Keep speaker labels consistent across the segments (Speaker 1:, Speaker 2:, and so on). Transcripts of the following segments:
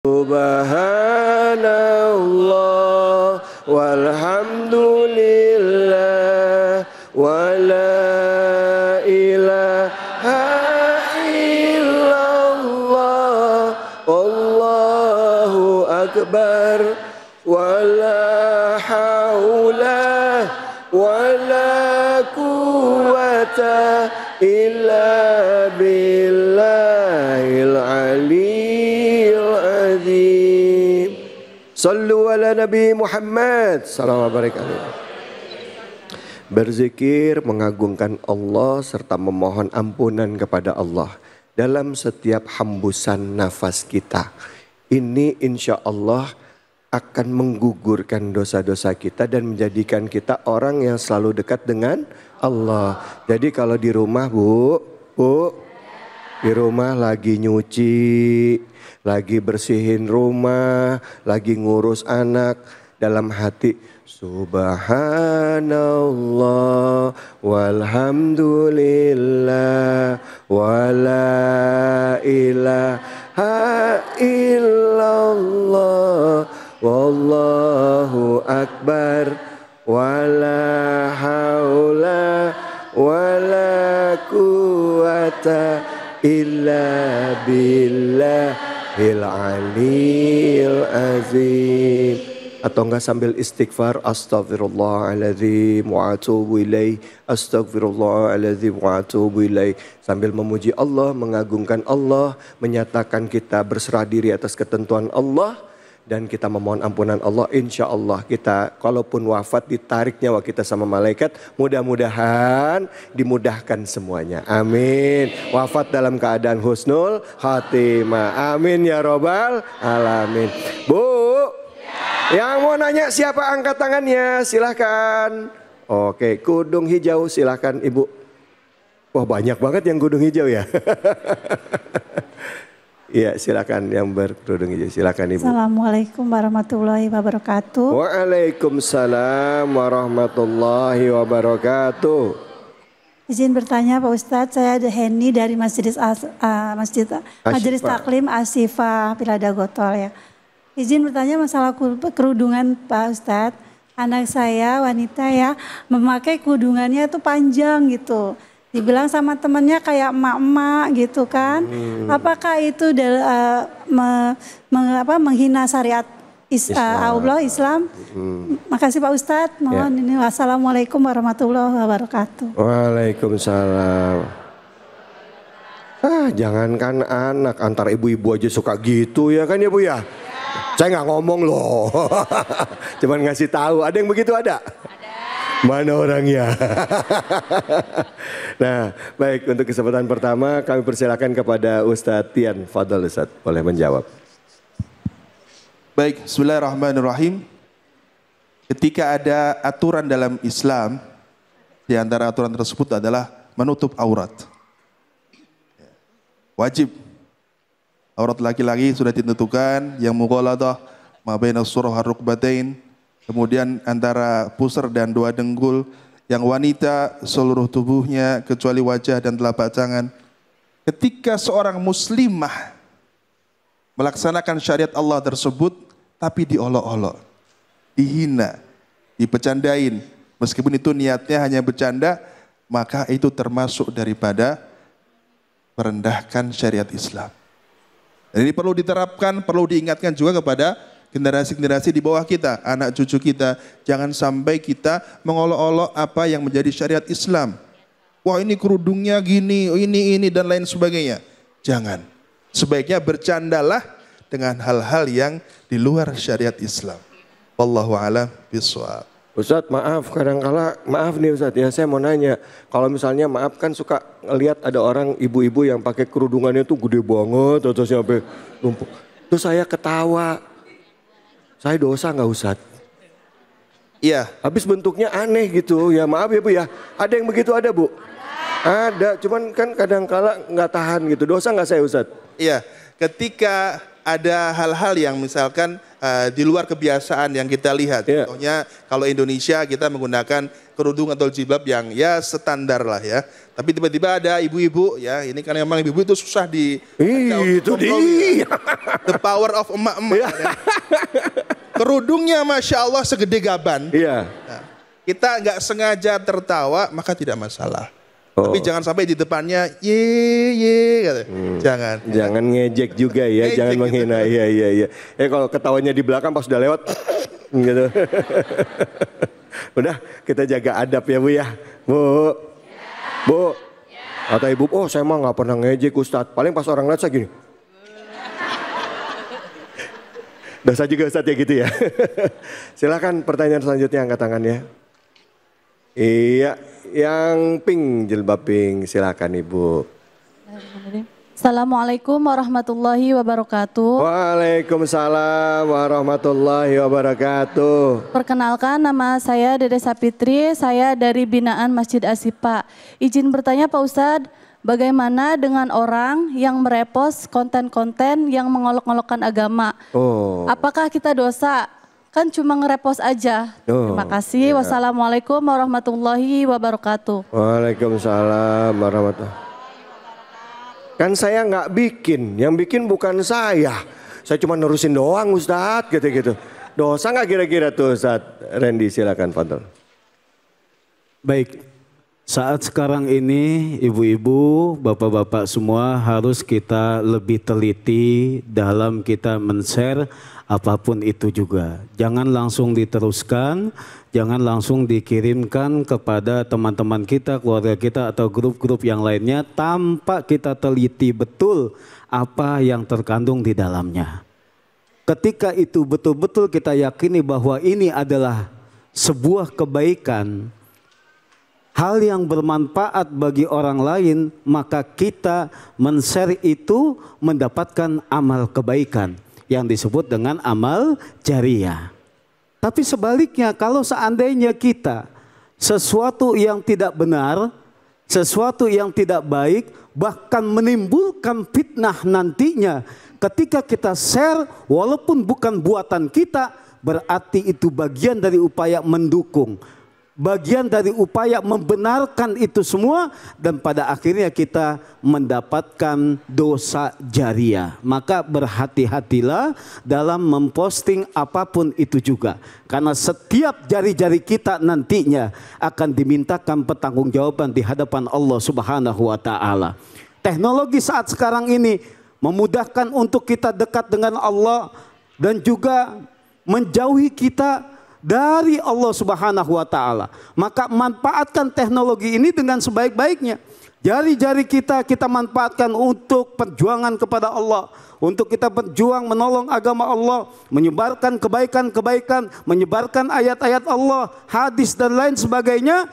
Speaker 1: Subhanallah walhamdulillah wa la ilaha illallah Allahu akbar wa la haula wa la quwwata illa billahil aliyyil azim. Sallu ala Nabi Muhammad sallallahu alaihi wasallam. Berzikir, mengagungkan Allah serta memohon ampunan kepada Allah dalam setiap hembusan nafas kita. Ini insya Allah akan menggugurkan dosa-dosa kita dan menjadikan kita orang yang selalu dekat dengan Allah. Jadi kalau di rumah Bu, di rumah lagi nyuci, lagi bersihin rumah, lagi ngurus anak, dalam hati Subhanallah walhamdulillah wa la ilaha illallah wallahu akbar wa la haula wa la quwwata illa billahil aliyyil azim. Atau enggak sambil istighfar, astaghfirullahaladzim wa atubu ilaih, astaghfirullahaladzim wa atubu ilaih, sambil memuji Allah, mengagungkan Allah, menyatakan kita berserah diri atas ketentuan Allah dan kita memohon ampunan Allah. Insya Allah kita kalaupun wafat ditarik nyawa kita sama malaikat, mudah-mudahan dimudahkan semuanya. Amin. Wafat dalam keadaan husnul khatimah. Amin ya robbal alamin. Bu, yang mau nanya siapa, angkat tangannya, silahkan. Oke, kudung hijau silahkan Ibu. Wah banyak banget yang kudung hijau ya. Iya silakan yang berkerudung hijau, silakan Ibu.
Speaker 2: Assalamualaikum warahmatullahi wabarakatuh.
Speaker 1: Waalaikumsalam warahmatullahi wabarakatuh.
Speaker 2: Izin bertanya Pak Ustadz, saya ada Heni dari Majelis Taklim Asyifa Pilada Gotol ya. Izin bertanya masalah kerudungan Pak Ustadz. Anak saya wanita ya, memakai kerudungannya itu panjang gitu. Dibilang sama temennya kayak emak-emak gitu kan. Apakah itu menghina syariat Allah Islam? Makasih Pak Ustadz. Mohon ini. Wassalamualaikum warahmatullahi wabarakatuh.
Speaker 1: Waalaikumsalam. Jangankan anak, antar ibu-ibu aja suka gitu ya kan ya Bu ya. Saya nggak ngomong loh, cuman ngasih tahu. Ada yang begitu ada? Mana orangnya? Nah, baik, untuk kesempatan pertama kami persilakan kepada Ustadz Tian. Fadhal Ustadz, boleh menjawab.
Speaker 3: Baik, bismillahirrahmanirrahim. Ketika ada aturan dalam Islam, di antara aturan tersebut adalah menutup aurat. Wajib. Aurat laki-laki sudah ditentukan, yang mughaladah ma baina surah ar-rukbatain, kemudian antara pusar dan dua dengkul. Yang wanita seluruh tubuhnya kecuali wajah dan telapak tangan. Ketika seorang muslimah melaksanakan syariat Allah tersebut tapi diolok-olok, dihina, dipecandain, meskipun itu niatnya hanya bercanda, maka itu termasuk daripada merendahkan syariat Islam. Dan ini perlu diterapkan, perlu diingatkan juga kepada generasi-generasi di bawah kita, anak cucu kita. Jangan sampai kita mengolok-olok apa yang menjadi syariat Islam. Wah ini kerudungnya gini, ini dan lain sebagainya. Jangan. Sebaiknya bercandalah dengan hal-hal yang di luar syariat Islam. Wallahu a'lam bishawab.
Speaker 1: Ustadz maaf, kadang-kala maaf nih Ustadz ya, saya mau nanya. Kalau misalnya maaf kan suka lihat ada orang ibu-ibu yang pakai kerudungannya tuh gede banget, atasnya sampai numpuk. Terus saya ketawa. Saya dosa nggak Ustadz?
Speaker 3: Iya.
Speaker 1: Habis bentuknya aneh gitu, ya maaf ya Bu ya. Ada yang begitu ada Bu? Ada, cuman kan kadang-kala nggak tahan gitu. Dosa nggak saya Ustadz?
Speaker 3: Iya, ketika ada hal-hal yang misalkan di luar kebiasaan yang kita lihat. Contohnya kalau Indonesia kita menggunakan kerudung atau jilbab yang ya standar lah ya. Tapi tiba-tiba ada ibu-ibu ya, ini kan memang ibu-ibu itu susah di
Speaker 1: itu dia.
Speaker 3: The power of emak-emak. Ya. Kerudungnya Masya Allah segede gaban.
Speaker 1: Iya.
Speaker 3: Nah, kita nggak sengaja tertawa maka tidak masalah. Tapi jangan sampai di depannya ye kata. Jangan
Speaker 1: ngejek juga ya, ngejek jangan menghina. Gitu. Iya. Kalau ketawanya di belakang pas udah lewat gitu. Udah kita jaga adab ya Bu ya. Bu. Kata ibu, oh saya mah nggak pernah ngejek Ustadz. Paling pas orang lihat saya gini. Dosa juga Ustadz ya gitu ya. Silakan pertanyaan selanjutnya, angkat tangan ya. Iya, yang pink, jilbab pink, silakan Ibu.
Speaker 4: Assalamualaikum warahmatullahi wabarakatuh.
Speaker 1: Waalaikumsalam warahmatullahi wabarakatuh.
Speaker 4: Perkenalkan, nama saya Dede Sapitri, saya dari binaan Masjid Asyifa. Izin bertanya Pak Ustadz, bagaimana dengan orang yang merepost konten-konten yang mengolok-olokkan agama? Apakah kita dosa? Kan cuma nge-repost aja. Terima kasih. Ya. Wassalamualaikum warahmatullahi wabarakatuh.
Speaker 1: Waalaikumsalam warahmatullahi. Kan saya nggak bikin, yang bikin bukan saya. Saya cuma nerusin doang Ustadz gitu-gitu. Dosa nggak kira-kira tuh Ustadz? Randy silakan Fadl.
Speaker 5: Baik, saat sekarang ini ibu-ibu, bapak-bapak semua harus kita lebih teliti dalam kita men-share apapun itu juga. Jangan langsung diteruskan, jangan langsung dikirimkan kepada teman-teman kita, keluarga kita atau grup-grup yang lainnya tanpa kita teliti betul apa yang terkandung di dalamnya. Ketika itu betul-betul kita yakini bahwa ini adalah sebuah kebaikan, hal yang bermanfaat bagi orang lain, maka kita men-share itu mendapatkan amal kebaikan yang disebut dengan amal jariyah. Tapi sebaliknya kalau seandainya kita sesuatu yang tidak benar, sesuatu yang tidak baik, bahkan menimbulkan fitnah nantinya ketika kita share walaupun bukan buatan kita, berarti itu bagian dari upaya mendukung. Bagian dari upaya membenarkan itu semua dan pada akhirnya kita mendapatkan dosa jariah. Maka berhati-hatilah dalam memposting apapun itu juga. Karena setiap jari-jari kita nantinya akan dimintakan pertanggungjawaban di hadapan Allah Subhanahu wa taala. Teknologi saat sekarang ini memudahkan untuk kita dekat dengan Allah dan juga menjauhi kita dari Allah Subhanahu wa taala. Maka manfaatkan teknologi ini dengan sebaik-baiknya. Jari-jari kita manfaatkan untuk perjuangan kepada Allah, untuk kita berjuang menolong agama Allah, menyebarkan kebaikan-kebaikan, menyebarkan ayat-ayat Allah, hadis dan lain sebagainya.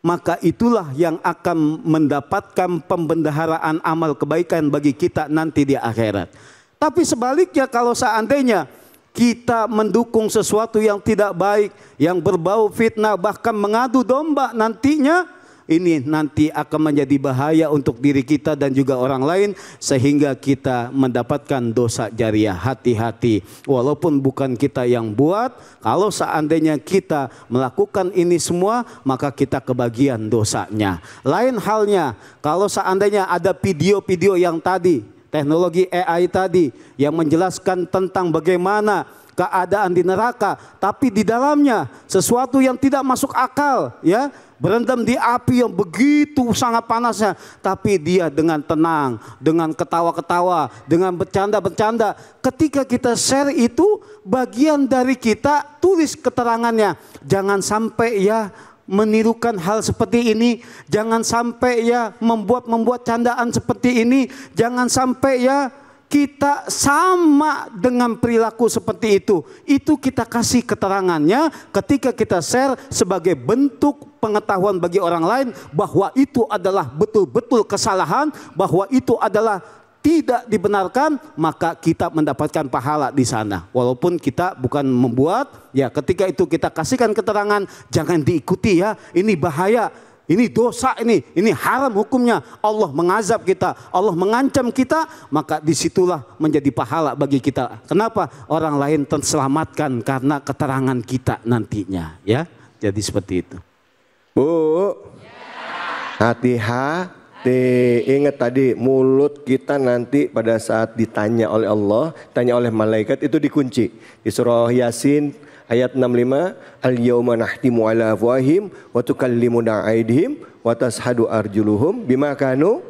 Speaker 5: Maka itulah yang akan mendapatkan pembendaharaan amal kebaikan bagi kita nanti di akhirat. Tapi sebaliknya kalau seandainya kita mendukung sesuatu yang tidak baik, yang berbau fitnah, bahkan mengadu domba nantinya, ini nanti akan menjadi bahaya untuk diri kita dan juga orang lain sehingga kita mendapatkan dosa jariah. Hati-hati, walaupun bukan kita yang buat, kalau seandainya kita melakukan ini semua maka kita kebagian dosanya. Lain halnya kalau seandainya ada video-video yang tadi, teknologi AI tadi yang menjelaskan tentang bagaimana keadaan di neraka, tapi di dalamnya sesuatu yang tidak masuk akal, ya, berendam di api yang begitu sangat panasnya, tapi dia dengan tenang, dengan ketawa-ketawa, dengan bercanda-bercanda. Ketika kita share itu, bagian dari kita tulis keterangannya. Jangan sampai ya menirukan hal seperti ini, jangan sampai ya membuat candaan seperti ini, jangan sampai ya kita sama dengan perilaku seperti itu. Itu kita kasih keterangannya ketika kita share sebagai bentuk pengetahuan bagi orang lain bahwa itu adalah betul-betul kesalahan, bahwa itu adalah tidak dibenarkan, maka kita mendapatkan pahala di sana. Walaupun kita bukan membuat, ya ketika itu kita kasihkan keterangan, jangan diikuti ya, ini bahaya. ini dosa ini haram hukumnya, Allah mengazab kita, Allah mengancam kita, maka disitulah menjadi pahala bagi kita. Kenapa? Orang lain terselamatkan karena keterangan kita nantinya, ya. Jadi seperti itu.
Speaker 1: Bu, hati-hati, ingat tadi mulut kita nanti pada saat ditanya oleh Allah, tanya oleh malaikat itu dikunci. Di surah Yasin ayat 65, al-yauma nahtimu ala afwahim wa tukallimuna aydihim wa tashhadu arjuluhum bima kanu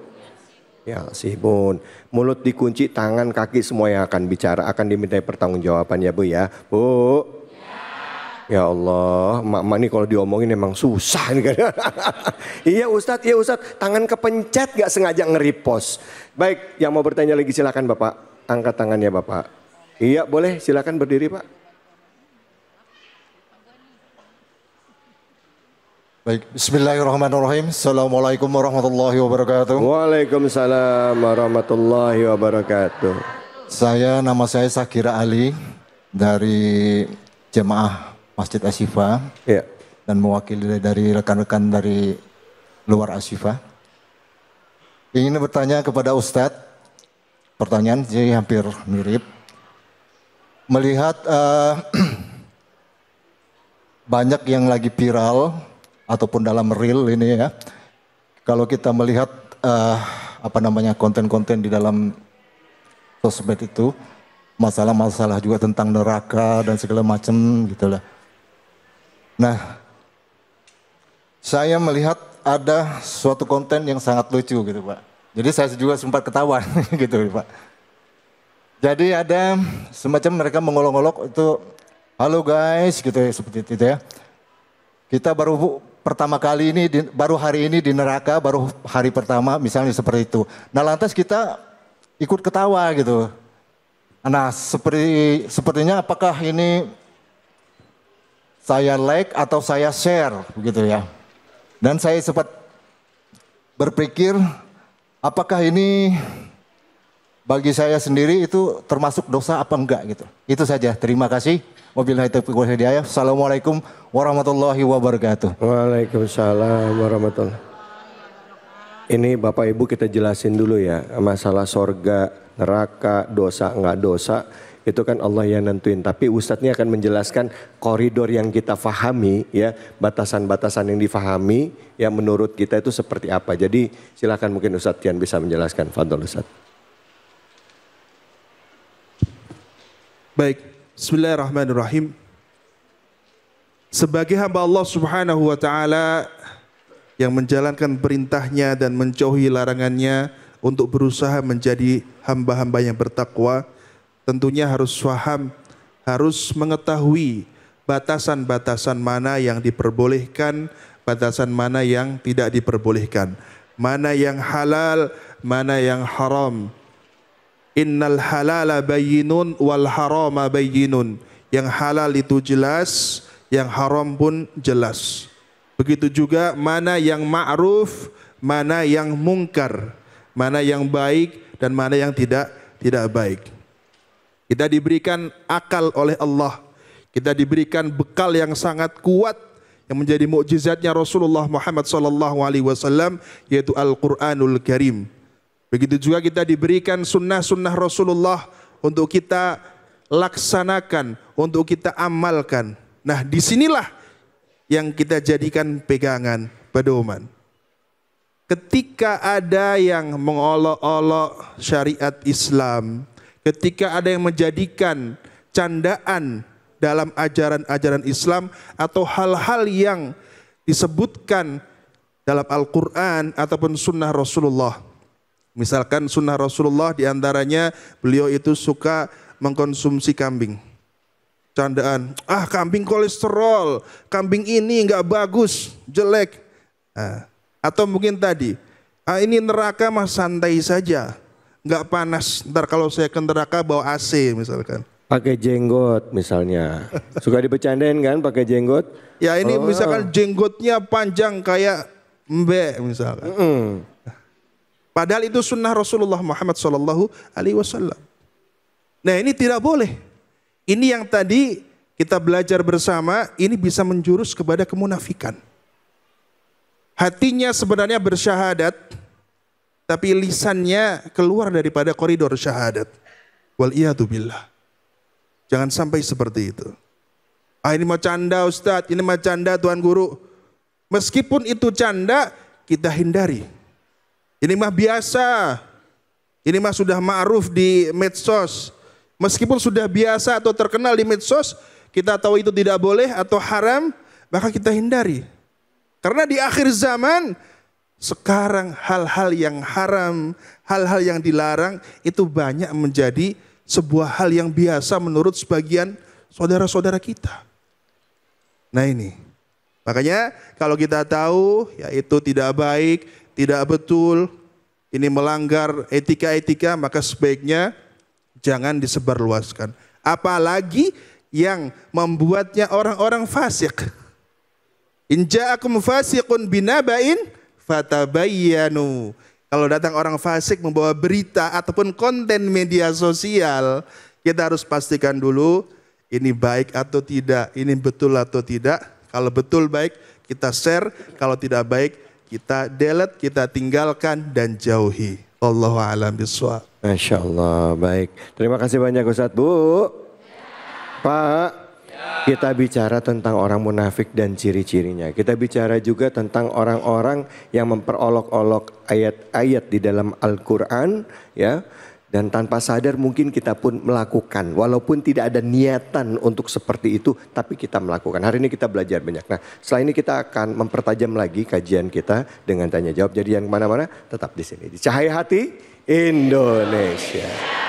Speaker 1: yaksibun. Mulut dikunci, tangan, kaki semua yang akan bicara, akan dimintai pertanggungjawaban ya Bu ya. Bu. Ya Allah, mak nih kalau diomongin emang susah nih kan. Iya Ustadz, tangan kepencet gak sengaja nge-repost. Baik, yang mau bertanya lagi silakan Bapak, angkat tangannya Bapak. Iya boleh, silakan berdiri Pak.
Speaker 6: Baik, bismillahirrahmanirrahim. Assalamualaikum warahmatullahi wabarakatuh.
Speaker 1: Waalaikumsalam warahmatullahi wabarakatuh.
Speaker 6: Nama saya Sakira Ali dari Jemaah Masjid Asyifa,
Speaker 1: ya,
Speaker 6: dan mewakili dari rekan-rekan dari luar Asyifa. Ingin bertanya kepada Ustadz, pertanyaan jadi hampir mirip. Melihat banyak yang lagi viral ataupun dalam reel ini ya, kalau kita melihat konten-konten di dalam sosmed itu, masalah-masalah juga tentang neraka dan segala macam gitulah. Nah, saya melihat ada suatu konten yang sangat lucu gitu Pak. Jadi saya juga sempat ketawa gitu Pak. Jadi ada semacam mereka mengolok-olok itu, halo guys gitu ya, seperti itu ya. Kita baru pertama kali ini, baru hari ini di neraka, baru hari pertama misalnya seperti itu. Nah lantas kita ikut ketawa gitu. Nah sepertinya apakah ini saya like atau saya share begitu ya. Dan saya sempat berpikir apakah ini bagi saya sendiri itu termasuk dosa apa enggak gitu. Itu saja, terima kasih. Wabillahi taufiq wal hidayah. Assalamualaikum warahmatullahi wabarakatuh.
Speaker 1: Waalaikumsalam warahmatullahi. Ini Bapak Ibu kita jelasin dulu ya, masalah sorga, neraka, dosa enggak dosa, itu kan Allah yang nentuin. Tapi Ustadz ini akan menjelaskan koridor yang kita fahami ya, batasan-batasan yang difahami ya menurut kita itu seperti apa. Jadi silakan mungkin Ustadz Tian bisa menjelaskan. Fadhol Ustadz.
Speaker 3: Baik. Bismillahirrahmanirrahim. Sebagai hamba Allah Subhanahu wa taala yang menjalankan perintahnya dan menjauhi larangannya untuk berusaha menjadi hamba-hamba yang bertakwa, tentunya harus paham, harus mengetahui batasan-batasan mana yang diperbolehkan, batasan mana yang tidak diperbolehkan, mana yang halal, mana yang haram. Innal halala bayyinun wal harama bayyinun. Yang halal itu jelas, yang haram pun jelas. Begitu juga mana yang ma'ruf, mana yang mungkar, mana yang baik dan mana yang tidak baik. Kita diberikan akal oleh Allah. Kita diberikan bekal yang sangat kuat yang menjadi mukjizatnya Rasulullah Muhammad SAW, yaitu Al-Quranul Karim. Begitu juga kita diberikan sunnah-sunnah Rasulullah untuk kita laksanakan, untuk kita amalkan. Nah disinilah yang kita jadikan pegangan, pedoman. Ketika ada yang mengolok-olok syariat Islam, ketika ada yang menjadikan candaan dalam ajaran-ajaran Islam atau hal-hal yang disebutkan dalam Al-Quran ataupun sunnah Rasulullah. Misalkan sunnah Rasulullah diantaranya beliau itu suka mengkonsumsi kambing. Candaan, kambing kolesterol, kambing ini nggak bagus, jelek. Atau mungkin tadi, ini neraka mah santai saja, nggak panas. Ntar kalau saya ke neraka bawa AC misalkan.
Speaker 1: Pakai jenggot misalnya, suka dibecandain kan pakai jenggot?
Speaker 3: Ya ini misalkan jenggotnya panjang kayak mbek misalkan. Padahal itu sunnah Rasulullah Muhammad SAW. Nah ini tidak boleh. Ini yang tadi kita belajar bersama, ini bisa menjurus kepada kemunafikan. Hatinya sebenarnya bersyahadat, tapi lisannya keluar daripada koridor syahadat. Waliyatubillah. Jangan sampai seperti itu. Ah, ini mah canda Ustadz, ini mah canda Tuan Guru. Meskipun itu canda, kita hindari. Ini mah biasa. Ini mah sudah ma'ruf di medsos. Meskipun sudah biasa atau terkenal di medsos, kita tahu itu tidak boleh atau haram, maka kita hindari. Karena di akhir zaman, sekarang hal-hal yang haram, hal-hal yang dilarang, itu banyak menjadi sebuah hal yang biasa menurut sebagian saudara-saudara kita. Nah ini, makanya kalau kita tahu ya itu tidak baik, tidak betul, ini melanggar etika-etika, maka sebaiknya jangan disebarluaskan. Apalagi yang membuatnya orang-orang fasik. In ja'akum fasiqun binaba'in fatabayyanu. Kalau datang orang fasik membawa berita ataupun konten media sosial, kita harus pastikan dulu ini baik atau tidak, ini betul atau tidak. Kalau betul baik, kita share. Kalau tidak baik, kita delete, kita tinggalkan dan jauhi. Wallahu a'lam bishawab.
Speaker 1: Masya Allah, baik. Terima kasih banyak Ustadz. Bu, Pak, kita bicara tentang orang munafik dan ciri-cirinya. Kita bicara juga tentang orang-orang yang memperolok-olok ayat-ayat di dalam Al-Quran, ya. Dan tanpa sadar mungkin kita pun melakukan. Walaupun tidak ada niatan untuk seperti itu, tapi kita melakukan. Hari ini kita belajar banyak. Nah, setelah ini kita akan mempertajam lagi kajian kita dengan tanya jawab. Jadi yang mana-mana tetap di sini. Di Cahaya Hati Indonesia.